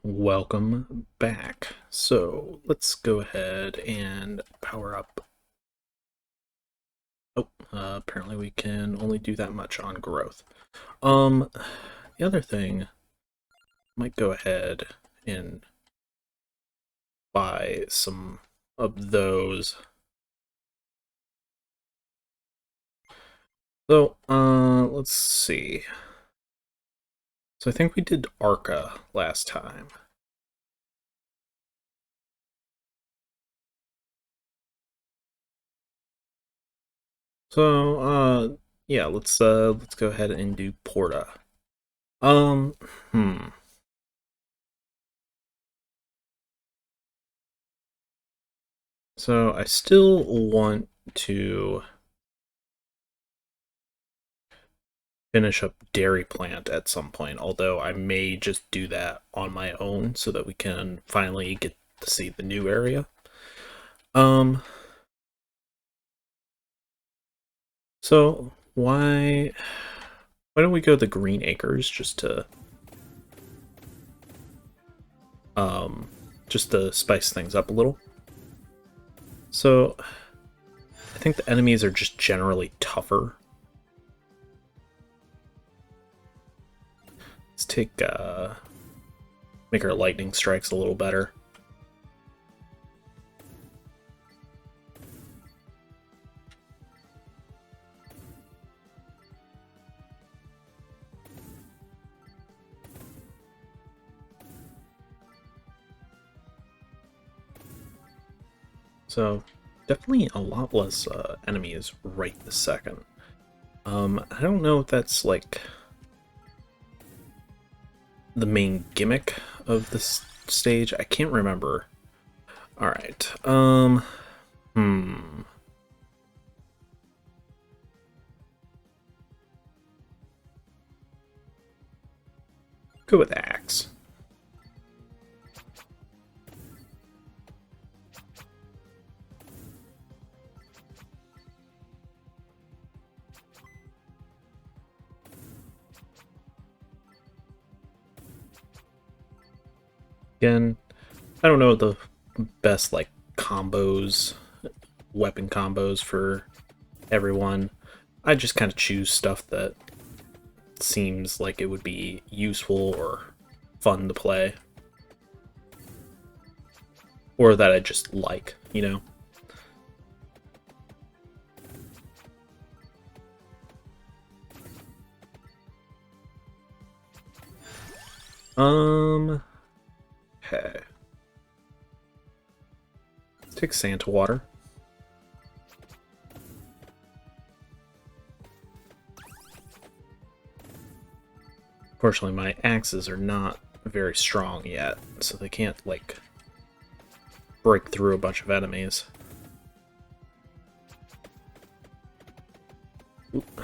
Welcome back. So let's go ahead and power up. Oh, apparently we can only do that much on growth. The other thing, might go ahead and buy some of those. So, let's see. So I think we did Arca last time. So, yeah, let's go ahead and do Porta. Um, hmm. So I still want to finish up Dairy Plant at some point, although I may just do that on my own so that we can finally get to see the new area. Um, so why don't we go the Green Acres um just to spice things up a little. So I think the enemies are just generally tougher. Let's make our lightning strikes a little better. So definitely a lot less enemies right this second. I don't know if that's like the main gimmick of this stage. I can't remember. All right. Hmm. Go with axe. Again, I don't know the best like combos, weapon combos for everyone. I just kind of choose stuff that seems like it would be useful or fun to play. Or that I just like, you know? Okay. Let's take Santa Water. Fortunately, my axes are not very strong yet, so they can't, like, break through a bunch of enemies. Oop.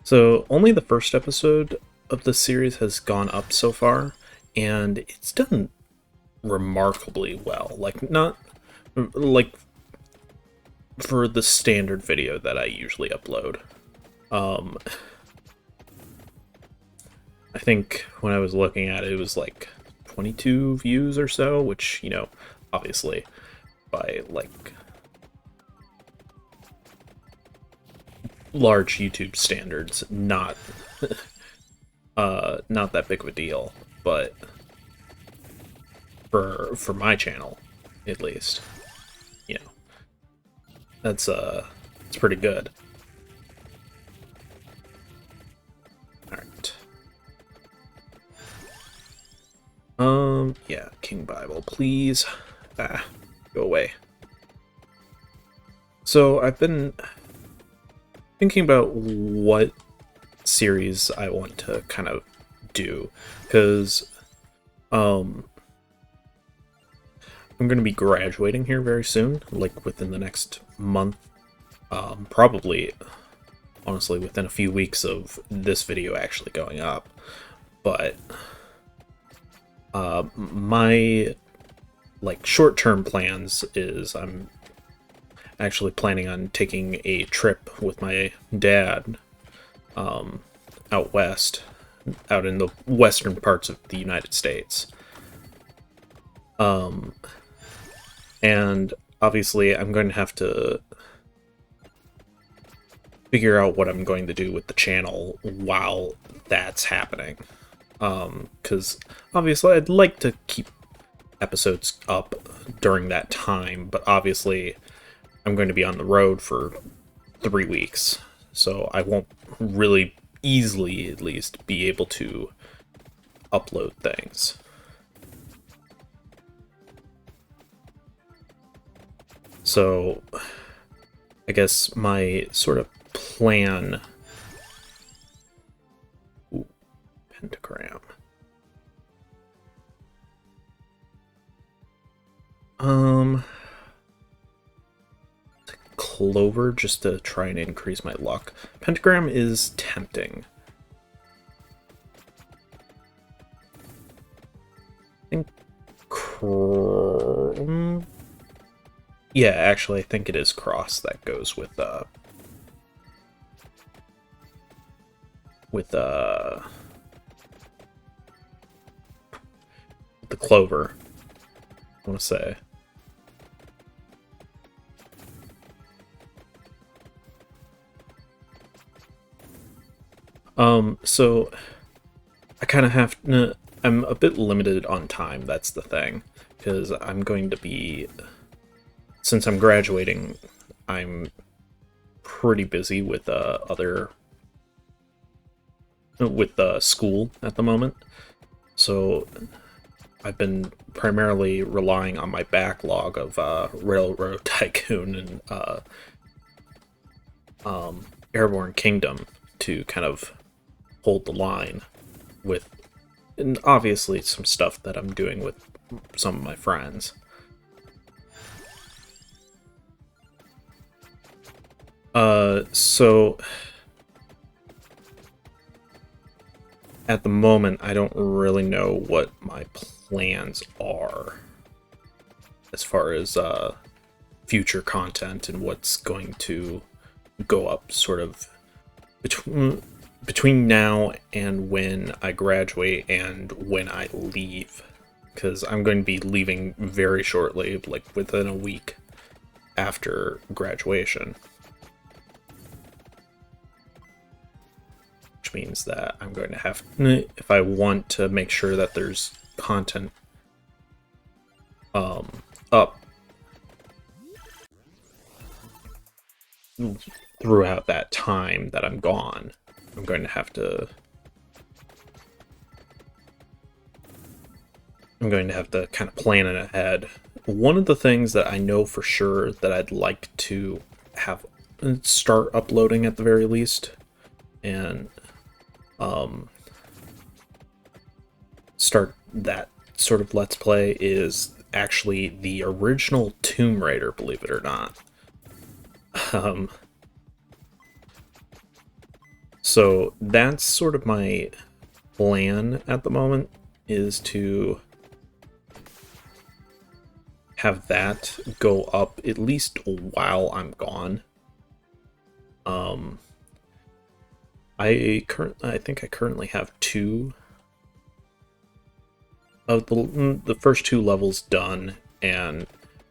So, only the first episode of the series has gone up so far, and it's done remarkably well. Like, not like for the standard video that I usually upload. Um, I think when I was looking at it, it was like 22 views or so, which, you know, obviously by like large YouTube standards, not that big of a deal, but for my channel, at least, you know, it's pretty good. All right. Yeah, King Bible, please. Ah, go away. So I've been thinking about what series I want to kind of do, because I'm going to be graduating here very soon, like within the next month, probably, honestly, within a few weeks of this video actually going up. But my like short-term plans is I'm actually planning on taking a trip with my dad out west, out in the western parts of the United States. And obviously I'm going to have to figure out what I'm going to do with the channel while that's happening. Because obviously I'd like to keep episodes up during that time, but obviously I'm going to be on the road for 3 weeks, so I won't really easily, at least, be able to upload things. So I guess my sort of plan... Ooh, pentagram. Clover, just to try and increase my luck. Pentagram is tempting. I think... yeah, actually, I think it is cross that goes with the clover, I want to say. So I kind of have to, I'm a bit limited on time, that's the thing, because I'm going to be, since I'm graduating, I'm pretty busy with school at the moment. So I've been primarily relying on my backlog of Railroad Tycoon and Airborne Kingdom to kind of hold the line with, and obviously some stuff that I'm doing with some of my friends. So at the moment, I don't really know what my plans are as far as future content and what's going to go up sort of between now and when I graduate and when I leave, because I'm going to be leaving very shortly, like within a week after graduation. Which means that I'm going to have, if I want to make sure that there's content up throughout that time that I'm gone, I'm going to have to kind of plan it ahead. One of the things that I know for sure that I'd like to have start uploading at the very least, and start that sort of Let's Play, is actually the original Tomb Raider, believe it or not. So that's sort of my plan at the moment, is to have that go up at least while I'm gone. I think I currently have 2 of the first 2 levels done, and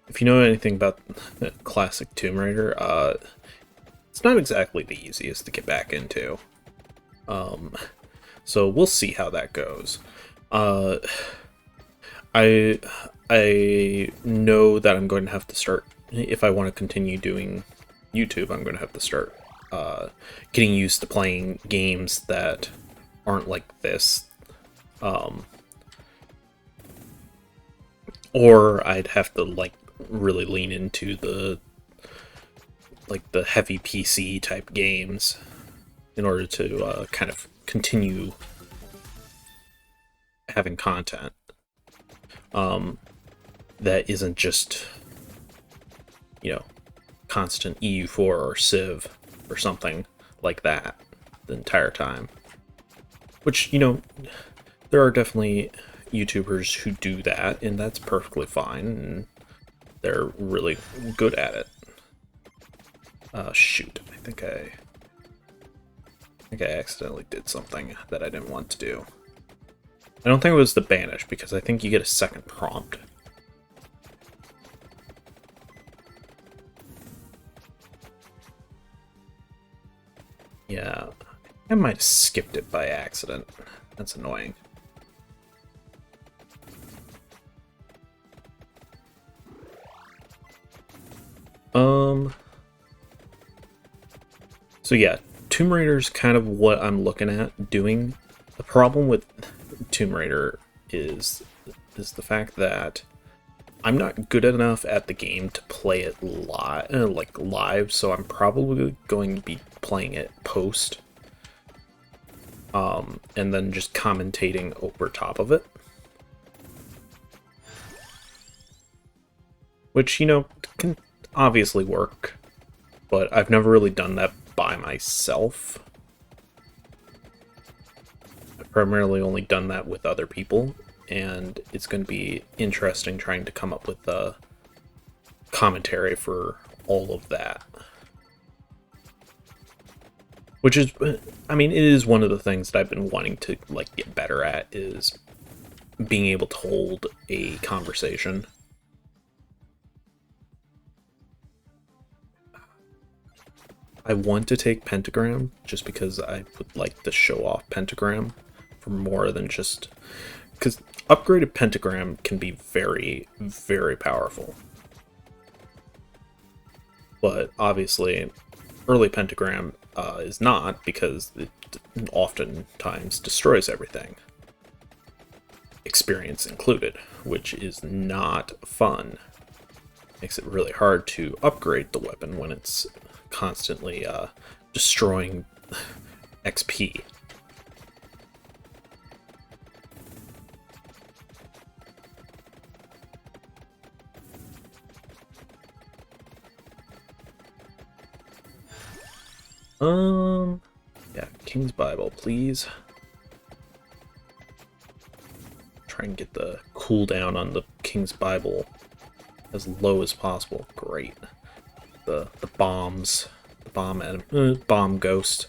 if you know anything about classic Tomb Raider, it's not exactly the easiest to get back into. So we'll see how that goes. I know that I'm going to have to start, if I want to continue doing YouTube, I'm going to have to start getting used to playing games that aren't like this. Or I'd have to like really lean into the heavy PC type games in order to kind of continue having content that isn't just, constant EU4 or Civ or something like that the entire time. Which, there are definitely YouTubers who do that, and that's perfectly fine, and they're really good at it. Shoot, I think I I think I accidentally did something that I didn't want to do. I don't think it was the banish, because I think you get a second prompt. Yeah, I might have skipped it by accident. That's annoying. So yeah, Tomb Raider's kind of what I'm looking at doing. The problem with Tomb Raider is the fact that I'm not good enough at the game to play it live, so I'm probably going to be playing it post, and then just commentating over top of it. Which, you know, can obviously work, but I've never really done that by myself. I've primarily only done that with other people, and it's going to be interesting trying to come up with a commentary for all of that. Which is, I mean, it is one of the things that I've been wanting to, like, get better at, is being able to hold a conversation. I want to take Pentagram just because I would like to show off Pentagram for more than just... Because upgraded Pentagram can be very, very powerful. But obviously, early Pentagram is not, because it oftentimes destroys everything. Experience included, which is not fun. Makes it really hard to upgrade the weapon when it's constantly destroying XP. Yeah, King's Bible, please. Try and get the cooldown on the King's Bible as low as possible. Great. The bombs, the bomb ghost.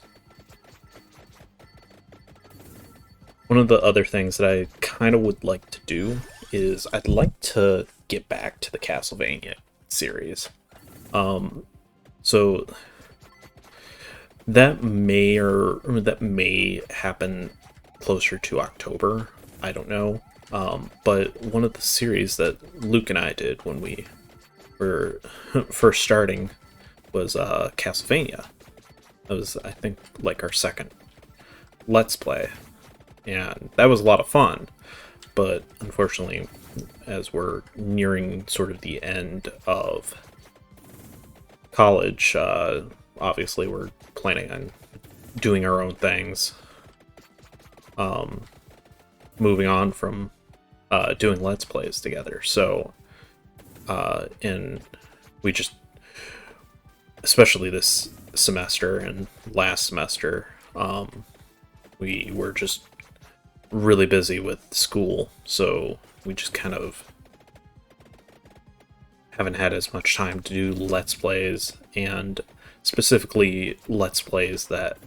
One of the other things that I kind of would like to do is I'd like to get back to the Castlevania series. So that may happen closer to October. I don't know. But one of the series that Luke and I did when we were first starting was Castlevania. That was, I think, like our second Let's Play. And that was a lot of fun. But unfortunately, as we're nearing sort of the end of college, obviously we're planning on doing our own things. Moving on from doing Let's Plays together. So, and we just, especially this semester and last semester, we were just really busy with school, so we just kind of haven't had as much time to do Let's Plays, and specifically Let's Plays that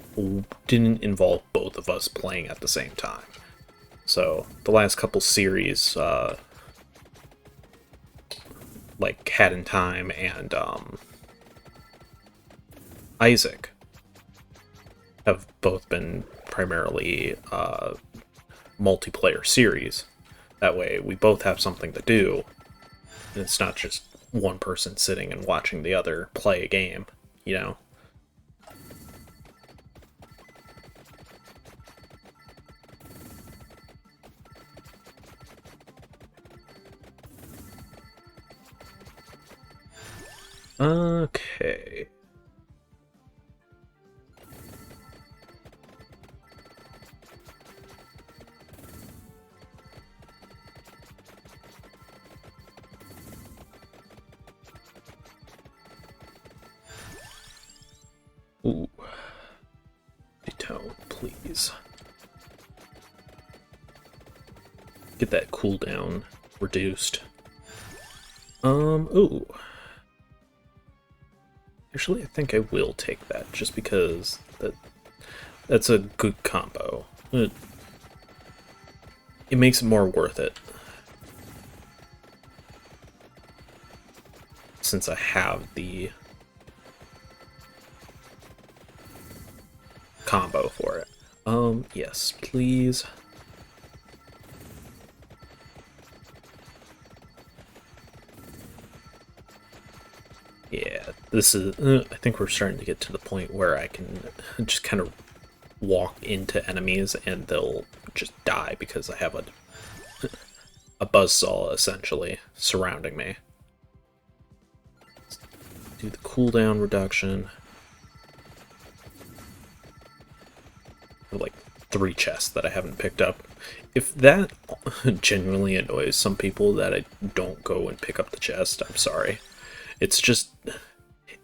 didn't involve both of us playing at the same time. So the last couple series, like Hat in Time and Isaac, have both been primarily multiplayer series. That way we both have something to do, and it's not just one person sitting and watching the other play a game, you know? Okay. Ooh. Detone, please. Get that cooldown reduced. Ooh. Actually, I think I will take that, just because that that's a good combo. It makes it more worth it. Since I have the combo for it. Yes, please. Yeah, this is, I think we're starting to get to the point where I can just kind of walk into enemies and they'll just die because I have a buzzsaw essentially surrounding me. Let's do the cooldown reduction. Like 3 chests that I haven't picked up. If that genuinely annoys some people that I don't go and pick up the chest, I'm sorry. It's just,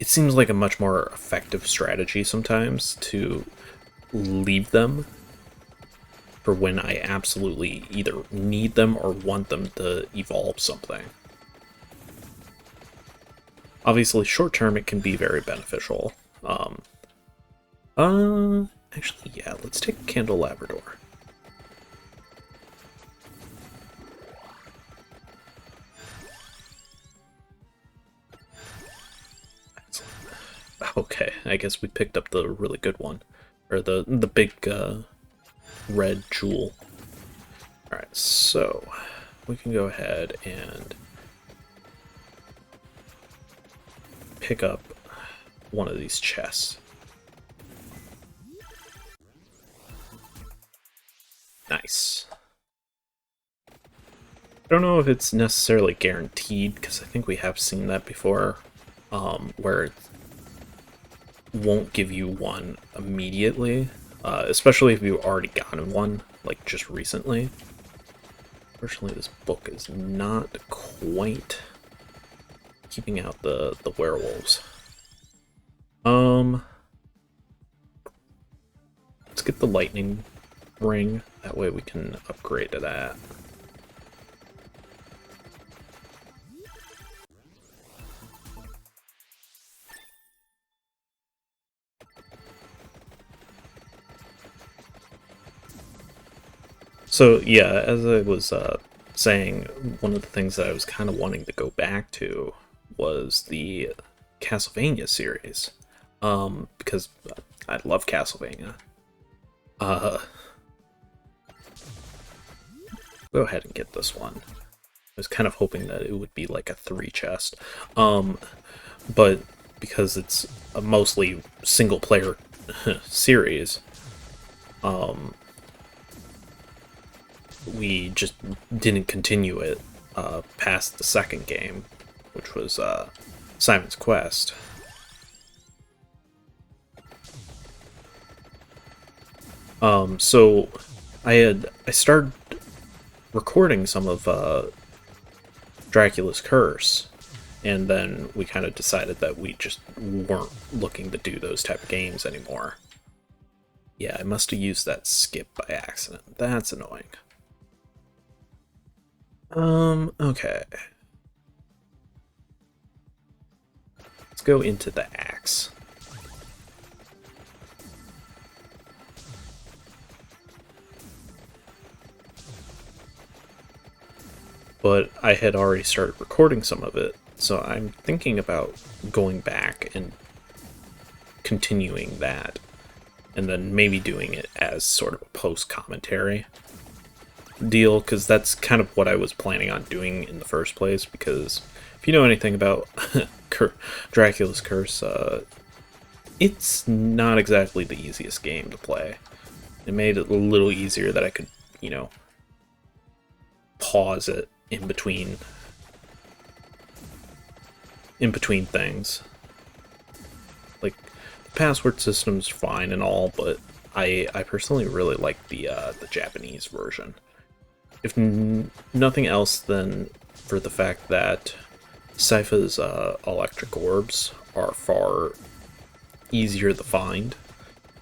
it seems like a much more effective strategy sometimes to leave them for when I absolutely either need them or want them to evolve something. Obviously, short term it can be very beneficial. Actually, yeah, let's take Candle Labrador. Okay, I guess we picked up the really good one. Or the big red jewel. Alright, so we can go ahead and pick up one of these chests. Nice. I don't know if it's necessarily guaranteed, because I think we have seen that before, where it won't give you one immediately, especially if you've already gotten one, like just recently. Unfortunately, this book is not quite keeping out the werewolves. Let's get the lightning ring, that way we can upgrade to that. So yeah, as I was saying, one of the things that I was kind of wanting to go back to was the Castlevania series, because I love Castlevania. Go ahead and get this one. I was kind of hoping that it would be like a 3 chest, but because it's a mostly single player series, we just didn't continue it past the second game, which was Simon's Quest. So I started recording some of Dracula's Curse, and then we kind of decided that we just weren't looking to do those type of games anymore. Yeah, I must have used that skip by accident. That's annoying. Okay. Let's go into the axe. But I had already started recording some of it, so I'm thinking about going back and continuing that, and then maybe doing it as sort of a post-commentary deal, because that's kind of what I was planning on doing in the first place, because if you know anything about Dracula's Curse, it's not exactly the easiest game to play. It made it a little easier that I could, you know, pause it in between things. Like, the password system's fine and all, but I personally really like the Japanese version. If nothing else, then for the fact that Sypha's electric orbs are far easier to find,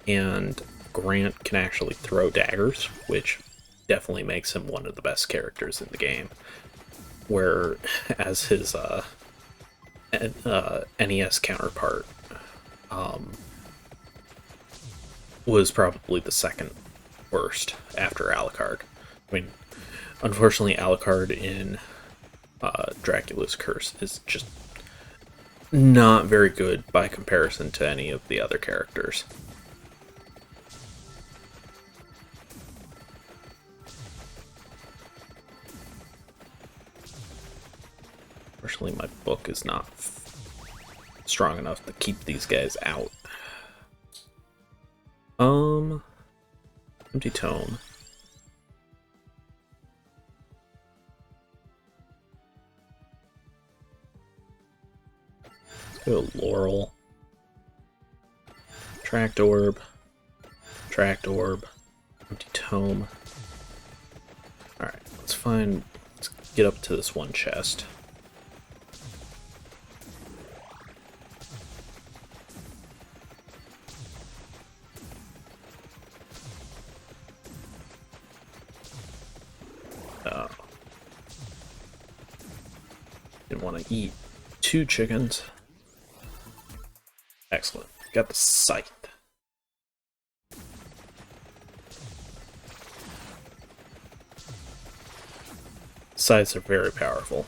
and Grant can actually throw daggers, which definitely makes him one of the best characters in the game. Where, as his NES counterpart, was probably the second worst after Alucard. I mean, unfortunately, Alucard in Dracula's Curse is just not very good by comparison to any of the other characters. Unfortunately, my book is not strong enough to keep these guys out. Empty tome. Let's go Laurel. Tract Orb. Tract Orb. Empty tome. Alright, let's get up to this one chest. Didn't want to eat 2 chickens. Excellent. Got the scythe. Scythes are very powerful.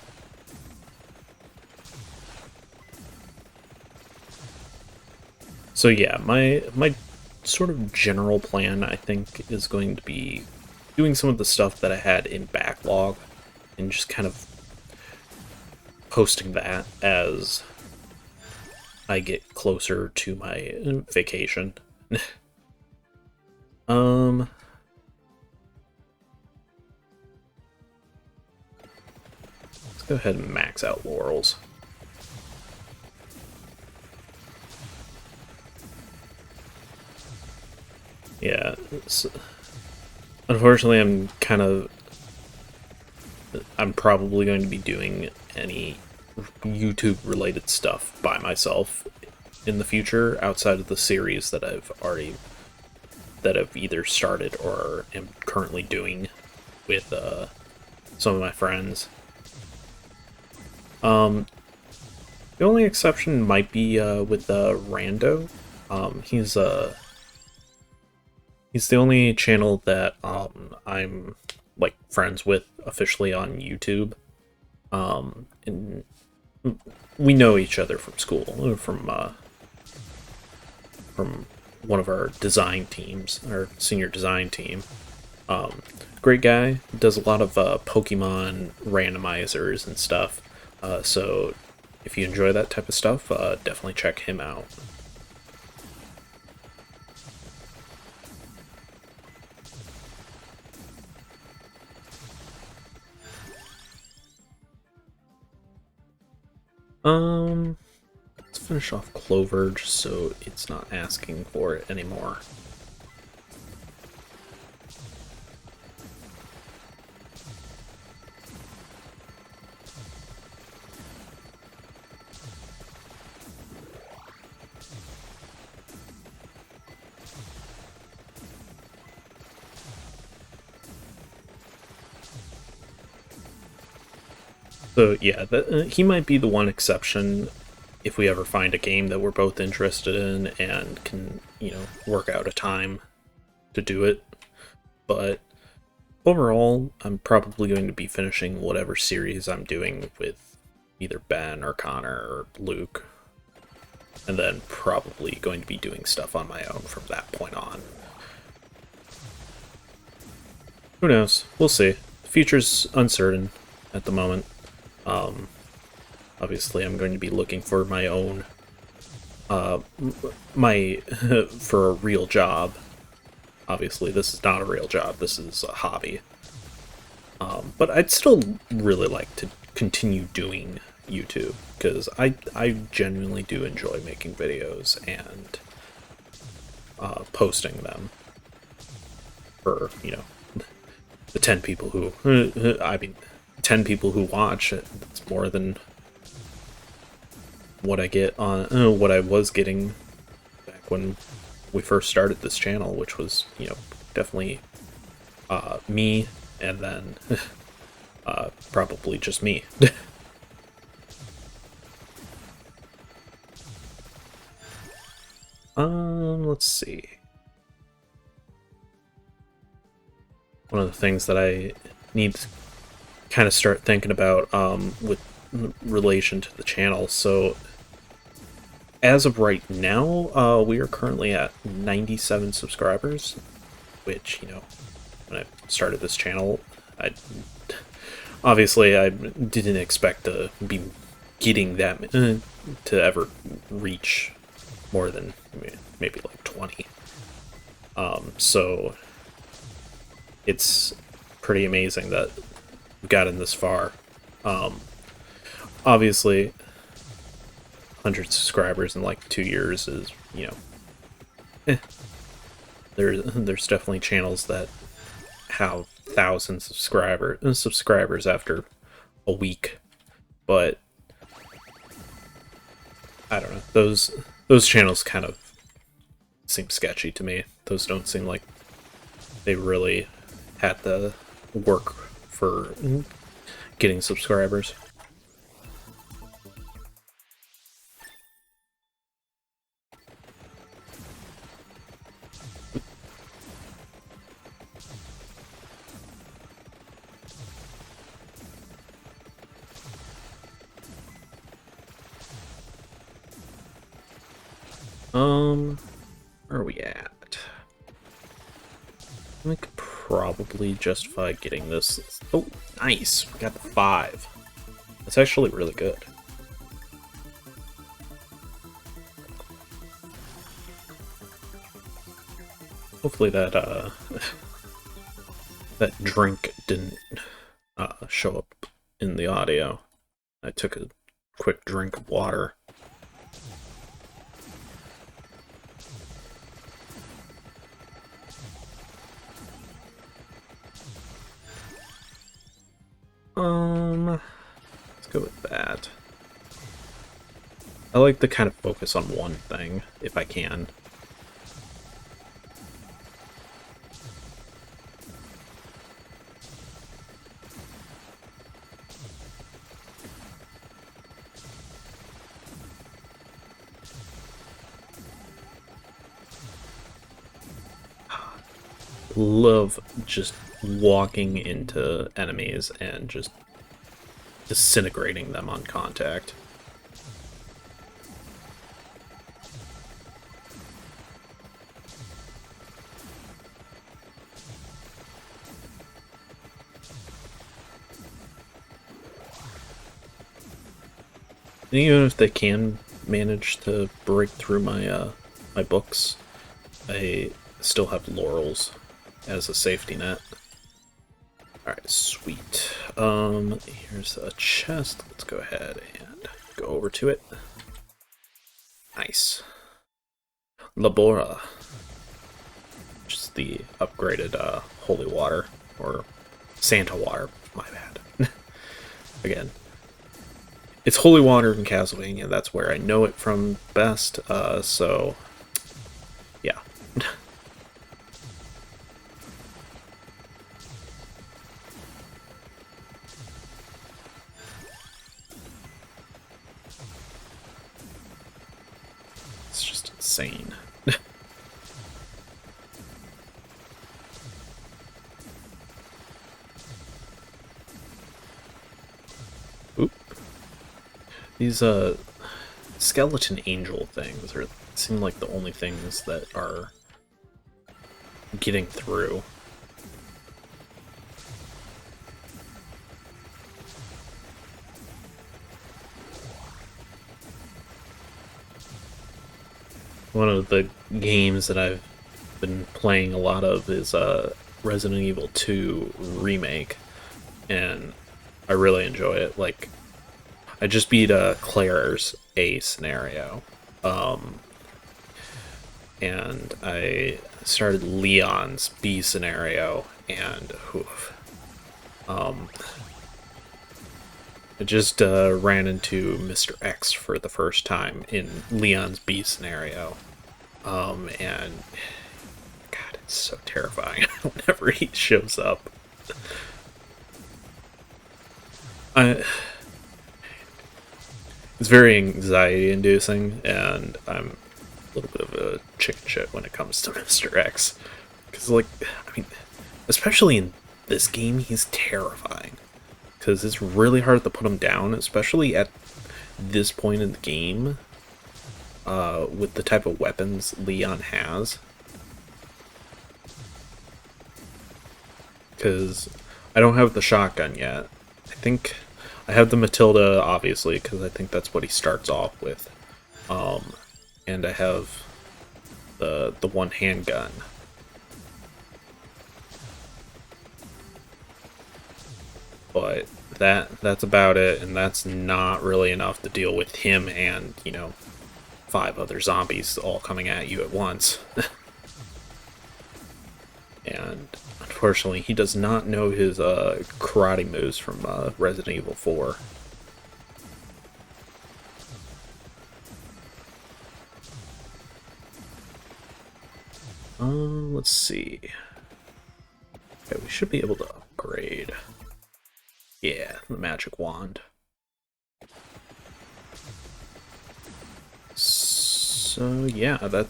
So yeah, my sort of general plan, I think, is going to be doing some of the stuff that I had in backlog and just kind of posting that as I get closer to my vacation. Let's go ahead and max out Laurels. Yeah, unfortunately I'm probably going to be doing any YouTube related stuff by myself in the future outside of the series that I've either started or am currently doing with some of my friends. The only exception might be with Rando. He's the only channel that I'm like friends with officially on YouTube. And we know each other from school, from one of our design teams, our senior design team. Great guy, does a lot of Pokemon randomizers and stuff. So if you enjoy that type of stuff, definitely check him out. Let's finish off Clover just so it's not asking for it anymore. So yeah, he might be the one exception if we ever find a game that we're both interested in and can, work out a time to do it. But overall, I'm probably going to be finishing whatever series I'm doing with either Ben or Connor or Luke. And then probably going to be doing stuff on my own from that point on. Who knows? We'll see. The future's uncertain at the moment. Obviously, I'm going to be looking for my own, for a real job. Obviously, this is not a real job. This is a hobby. But I'd still really like to continue doing YouTube because I genuinely do enjoy making videos and posting them for, the 10 people who, 10 people who watch. It's more than what I get on what I was getting back when we first started this channel, which was, definitely me, and then probably just me. Let's see. one of the things that I need to kind of start thinking about with relation to the channel. So as of right now, we are currently at 97 subscribers, which, you know, when I started this channel, I didn't expect to be getting that to ever reach more than maybe like 20. So it's pretty amazing that we've gotten this far. Obviously, 100 subscribers in like 2 years is, you know, there's definitely channels that have thousands of subscribers after a week, but I don't know, those channels kind of seem sketchy to me. Those don't seem like they really had the work for getting subscribers. Where are we at? I could probably justify getting this. Oh, nice! We got the 5. That's actually really good. Hopefully that that drink didn't show up in the audio. I took a quick drink of water. Let's go with that. I like to kind of focus on one thing, if I can. Love just walking into enemies and just disintegrating them on contact. And even if they can manage to break through my my books, I still have laurels as a safety net. Alright, sweet. Here's a chest. Let's go ahead and go over to it. Nice. Labora. Which is the upgraded holy water, or Santa water, my bad. Again, it's holy water in Castlevania, that's where I know it from best, so yeah. It's just insane. Oop. These skeleton angel things seem like the only things that are getting through. One of the games that I've been playing a lot of is Resident Evil 2 Remake, and I really enjoy it. Like, I just beat Claire's A scenario, and I started Leon's B scenario, and I just ran into Mr. X for the first time in Leon's B scenario, and God, it's so terrifying whenever he shows up. It's very anxiety-inducing, and I'm a little bit of a chicken shit when it comes to Mr. X. Because, like, I mean, especially in this game, he's terrifying. Because it's really hard to put him down, especially at this point in the game, with the type of weapons Leon has. Because I don't have the shotgun yet. I think I have the Matilda, obviously, because I think that's what he starts off with. And I have the one handgun. But that's about it, and that's not really enough to deal with him and, 5 other zombies all coming at you at once. And unfortunately, he does not know his karate moves from Resident Evil 4. Let's see. Okay, we should be able to upgrade. Yeah, the magic wand. So yeah, that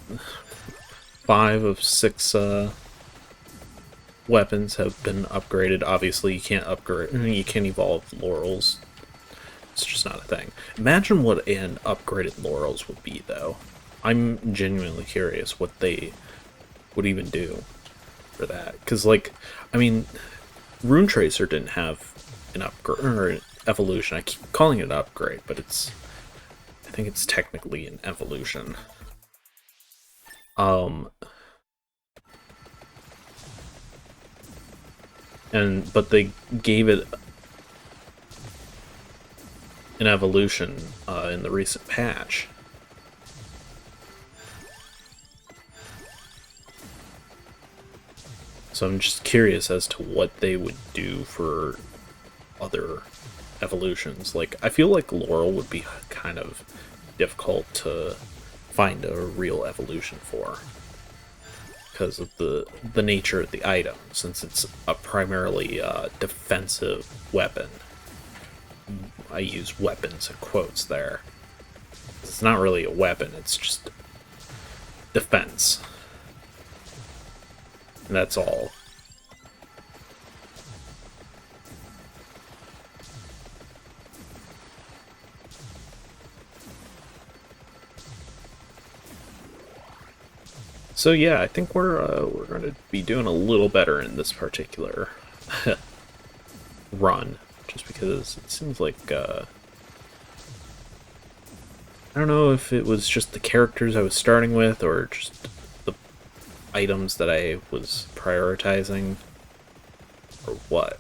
5 of 6 weapons have been upgraded. Obviously, you can't upgrade. You can't evolve Laurels. It's just not a thing. Imagine what an upgraded Laurels would be, though. I'm genuinely curious what they would even do for that. Because, Rune Tracer didn't have an upgrade or an evolution. I keep calling it an upgrade, but I think it's technically an evolution. But they gave it an evolution in the recent patch. So I'm just curious as to what they would do for other evolutions. I feel like Laurel would be kind of difficult to find a real evolution for, because of the nature of the item, since it's a primarily defensive weapon. I use weapons in quotes there. It's not really a weapon, it's just defense. And that's all. So yeah, I think we're going to be doing a little better in this particular run, just because it seems like I don't know if it was just the characters I was starting with or just the items that I was prioritizing or what.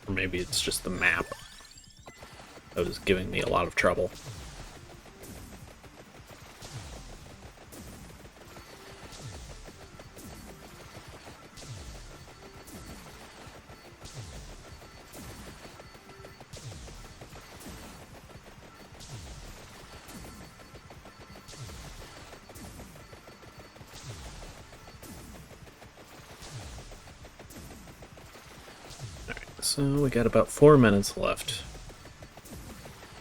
Or maybe it's just the map that was giving me a lot of trouble. Alright, so we got about 4 minutes left.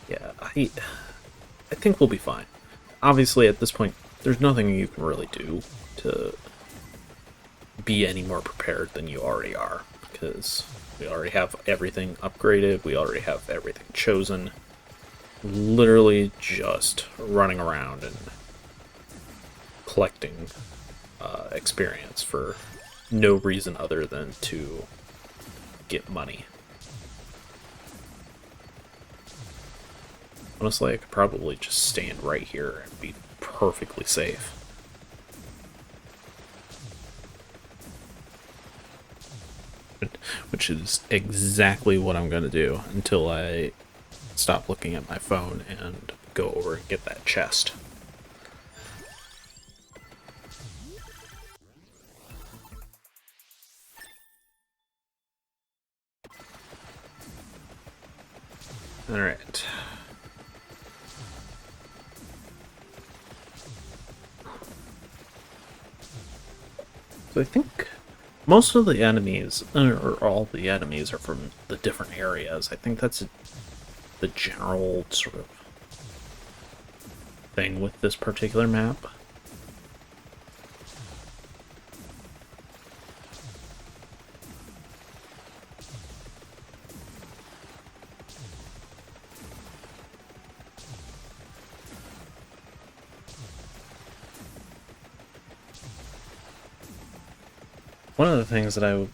Yeah, I think we'll be fine. Obviously, at this point, there's nothing you can really do to be any more prepared than you already are, because we already have everything upgraded, we already have everything chosen. Literally just running around and collecting experience for no reason other than to get money. Honestly, I could probably just stand right here and be perfectly safe. Which is exactly what I'm going to do until I stop looking at my phone and go over and get that chest. Alright. So I think most of the enemies, or all the enemies, are from the different areas. I think that's the general sort of thing with this particular map. One of the things that I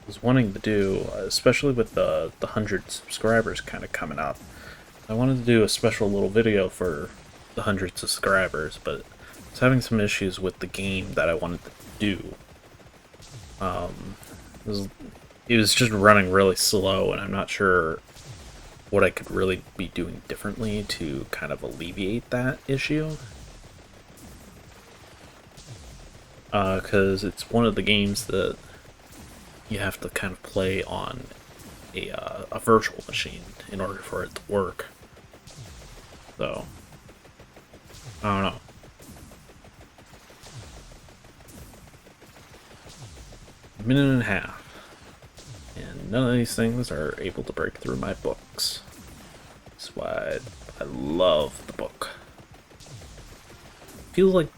was wanting to do, especially with the 100 subscribers kind of coming up, I wanted to do a special little video for the 100 subscribers, but I was having some issues with the game that I wanted to do. It was just running really slow, and I'm not sure what I could really be doing differently to kind of alleviate that issue. Because it's one of the games that you have to kind of play on a virtual machine in order for it to work. So, I don't know. A minute and a half. And none of these things are able to break through my books. That's why I love the book. Feels like...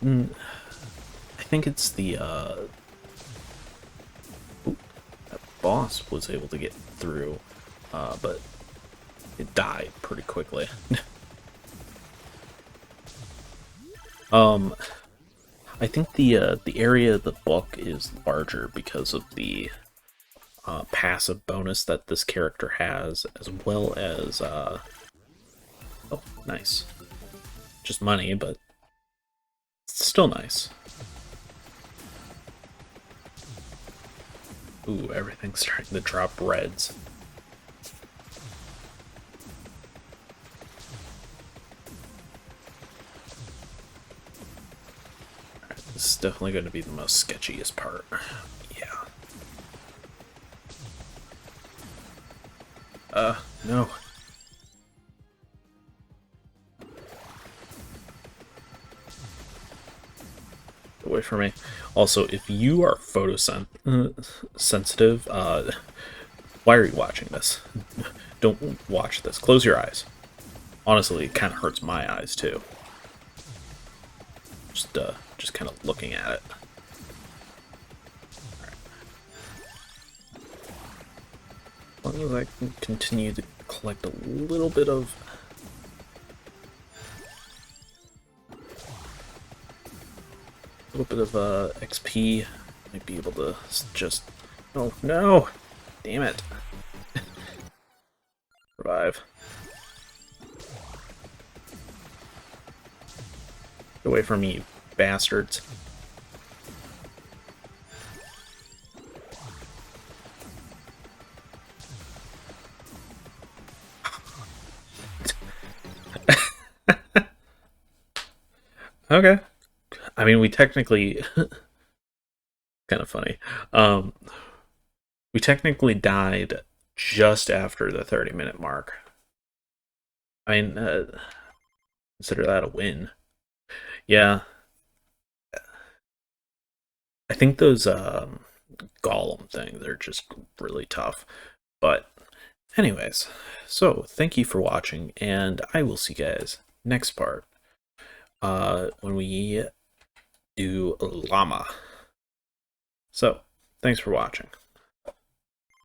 I think it's the, that boss was able to get through, but it died pretty quickly. I think the area of the book is larger because of the passive bonus that this character has, as well as, oh, nice. Just money, but it's still nice. Ooh, everything's starting to drop reds. Alright, this is definitely going to be the most sketchiest part. Yeah. No. Away from me. Also, if you are sensitive, why are you watching this? Don't watch this. Close your eyes. Honestly, it kind of hurts my eyes too. Just kind of looking at it. As long as I can continue to collect a little bit of XP, might be able to just... Oh, no! Damn it. Revive. Get away from me, bastards. Okay. I mean, we technically... kind of funny. We technically died just after the 30-minute mark. I mean, consider that a win. Yeah. I think those golem things are just really tough. But anyways, so thank you for watching, and I will see you guys next part when we do llama. So, thanks for watching.